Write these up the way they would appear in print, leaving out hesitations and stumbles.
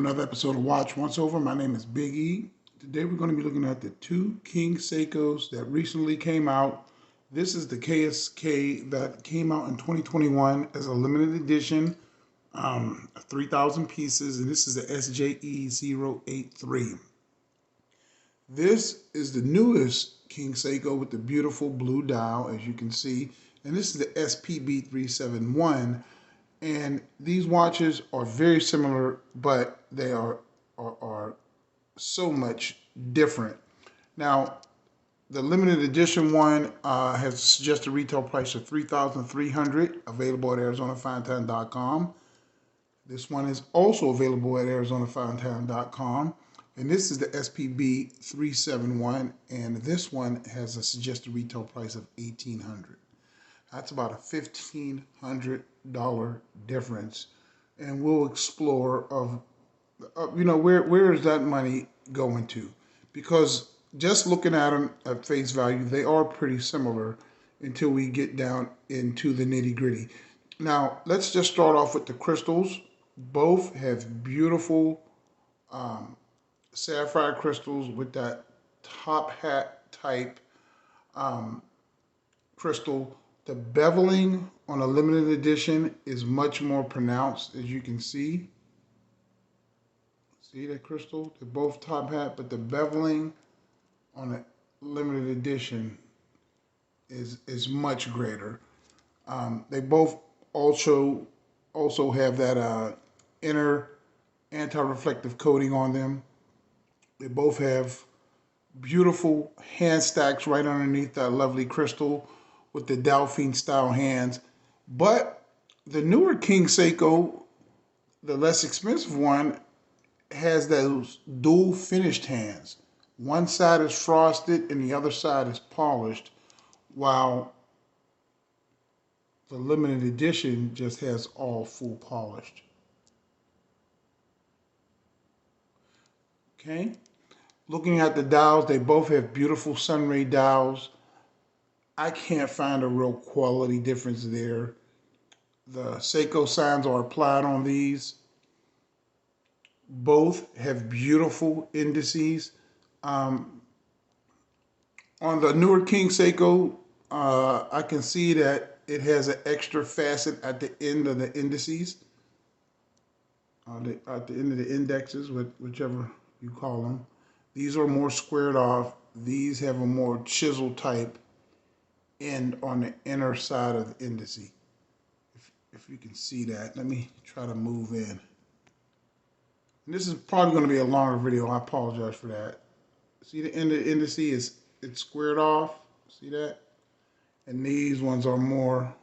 another episode of Watch Once Over. My name is Big E. Today we're going to be looking at the two King Seikos that recently came out. This is the KSK that came out in 2021 as a limited edition, 3,000 pieces, and this is the SJE083. This is the newest King Seiko with the beautiful blue dial, as you can see, and this is the SPB371. And these watches are very similar, but they are so much different. Now, the limited edition one has a suggested retail price of $3,300, available at ArizonaFineTime.com. This one is also available at ArizonaFineTime.com. And this is the SPB371, and this one has a suggested retail price of $1,800. That's about a $1,500 difference, and we'll explore where is that money going to, because just looking at them at face value, they are pretty similar until we get down into the nitty-gritty. Now, let's just start off with the crystals. Both have beautiful sapphire crystals with that top hat type crystal. The beveling on a limited edition is much more pronounced, as you can see. See that crystal? They're both top hat, but the beveling on a limited edition is much greater. They both also have that inner anti-reflective coating on them. They both have beautiful hand stacks right underneath that lovely crystal with the Delphine style hands. But the newer King Seiko, the less expensive one, has those dual finished hands. One side is frosted and the other side is polished, while the limited edition just has all full polished. Okay, looking at the dials, they both have beautiful sunray dials. I can't find a real quality difference there. The Seiko signs are applied on these. Both have beautiful indices. On the newer King Seiko, I can see that it has an extra facet at the end of the indices. At the end of the indexes, whichever you call them. These are more squared off. These have a more chisel type end on the inner side of the indice. If you can see that, let me try to move in. And this is probably going to be a longer video. I apologize for that. See the end of the indice it's squared off. See that? And these ones are more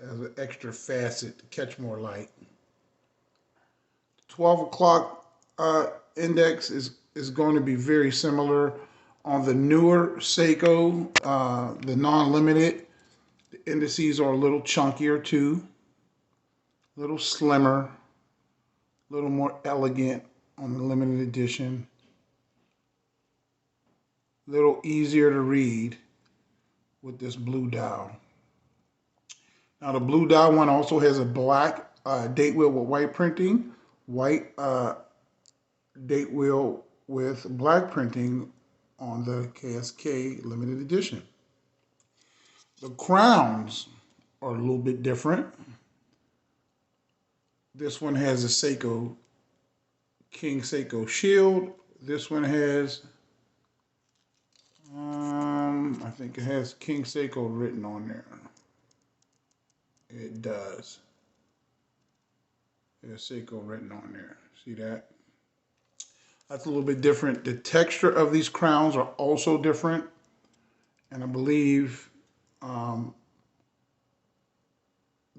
as an extra facet to catch more light. 12 o'clock index is going to be very similar. On the newer Seiko, the non-limited, the indices are a little chunkier too, a little slimmer, a little more elegant on the limited edition, a little easier to read with this blue dial. Now the blue dial one also has a black date wheel with white printing, white date wheel with black printing on the KSK limited edition. The crowns are a little bit different. This one has a Seiko, King Seiko shield. This one has, I think it has King Seiko written on there. It does. There's Seiko written on there. See that? That's a little bit different. The texture of these crowns are also different. And I believe the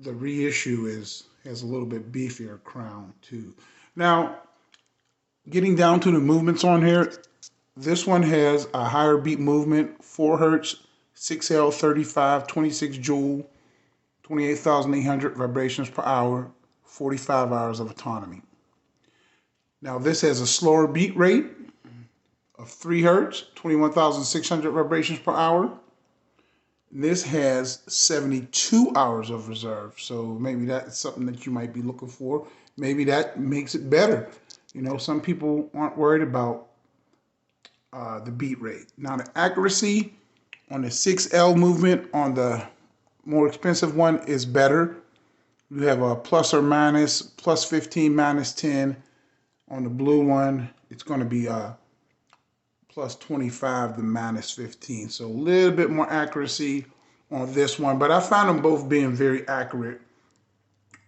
reissue has a little bit beefier crown too. Now, getting down to the movements on here, this one has a higher beat movement, 4 Hertz, 6L35, 26 joule, 28,800 vibrations per hour, 45 hours of autonomy. Now this has a slower beat rate of 3 Hertz, 21,600 vibrations per hour. This has 72 hours of reserve, so maybe that's something that you might be looking for. Maybe that makes it better. You know, some people aren't worried about the beat rate. Now the accuracy on the 6L movement on the more expensive one is better. You have a plus or minus, plus 15, minus 10. On the blue one, it's going to be plus 25 to minus 15. So a little bit more accuracy on this one, but I found them both being very accurate.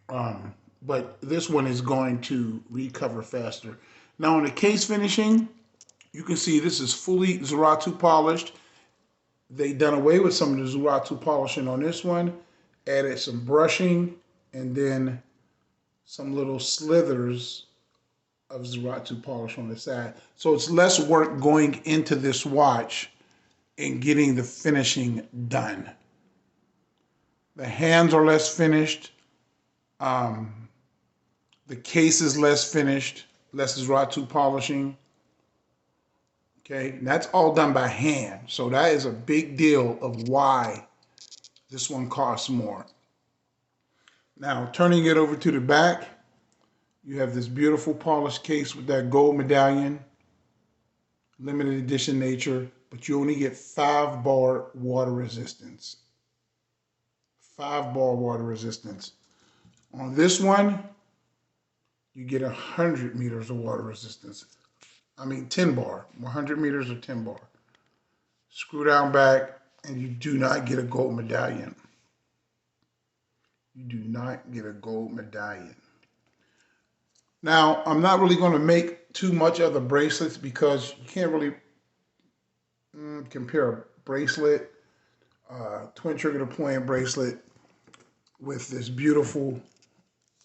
But this one is going to recover faster. Now on the case finishing, you can see this is fully Zeratu polished. They done away with some of the Zeratu polishing on this one, added some brushing, and then some little slithers of Zeratu polish on the side. So it's less work going into this watch and getting the finishing done. The hands are less finished. The case is less finished, less Zeratu polishing. Okay, and that's all done by hand. So that is a big deal of why this one costs more. Now, turning it over to the back, you have this beautiful polished case with that gold medallion, limited edition nature, but you only get 5-bar water resistance. 5-bar water resistance. On this one, you get 100 meters of water resistance. I mean 10 bar, 100 meters or 10 bar. Screw down back, and you do not get a gold medallion. You do not get a gold medallion. Now, I'm not really going to make too much of the bracelets because you can't really compare a bracelet, twin trigger deploying bracelet with this beautiful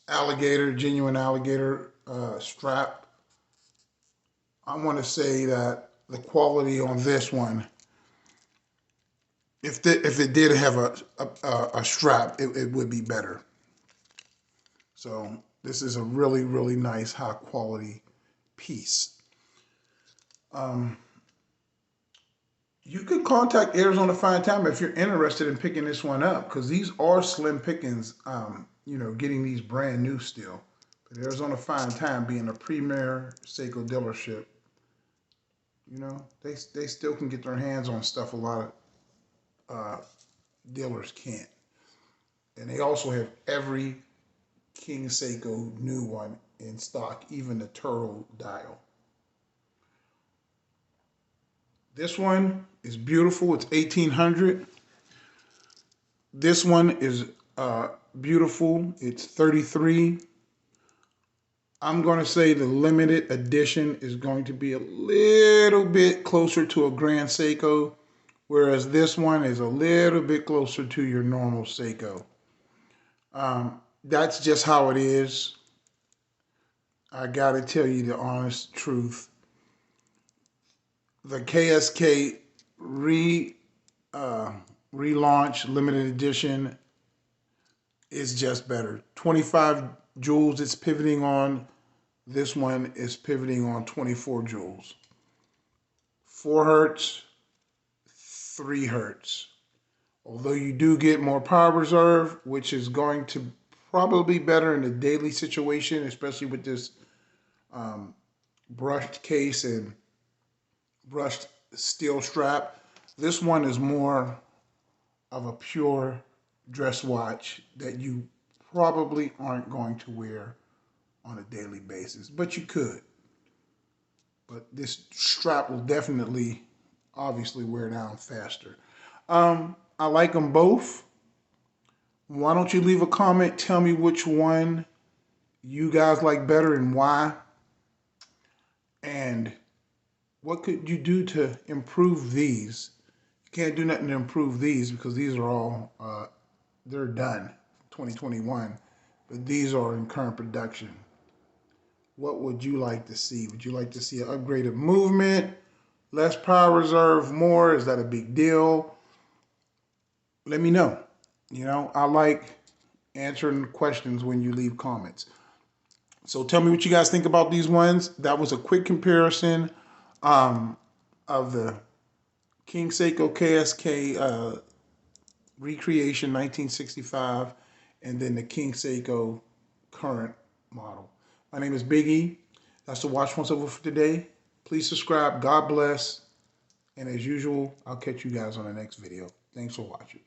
alligator, genuine alligator strap. I want to say that the quality on this one, if it did have a strap, it would be better. So this is a really, really nice, high quality piece. You could contact Arizona Fine Time if you're interested in picking this one up, because these are slim pickings, you know, getting these brand new still. But Arizona Fine Time being a premier Seiko dealership, you know, they still can get their hands on stuff a lot of dealers can't. And they also have every King Seiko new one in stock, even the turtle dial. This one is beautiful. It's 1800. This one is beautiful. It's 33. I'm going to say the limited edition is going to be a little bit closer to a Grand Seiko, whereas this one is a little bit closer to your normal Seiko. That's just how it is. I got to tell you the honest truth. The KSK relaunch limited edition is just better. 25 joules it's pivoting on. This one is pivoting on 24 joules. 4 hertz, 3 hertz. Although you do get more power reserve, which is going to probably be better in a daily situation, especially with this brushed case and brushed steel strap. This one is more of a pure dress watch that you probably aren't going to wear on a daily basis, but you could. But this strap will definitely, obviously, wear down faster. I like them both. Why don't you leave a comment? Tell me which one you guys like better and why. And what could you do to improve these? You can't do nothing to improve these because these are all, they're done, 2021. But these are in current production. What would you like to see? Would you like to see an upgraded movement, less power reserve, more? Is that a big deal? Let me know. You know, I like answering questions when you leave comments. So tell me what you guys think about these ones. That was a quick comparison of the King Seiko KSK recreation 1965 and then the King Seiko current model. My name is Big E. That's the Watch Once Over for today. Please subscribe. God bless. And as usual, I'll catch you guys on the next video. Thanks for watching.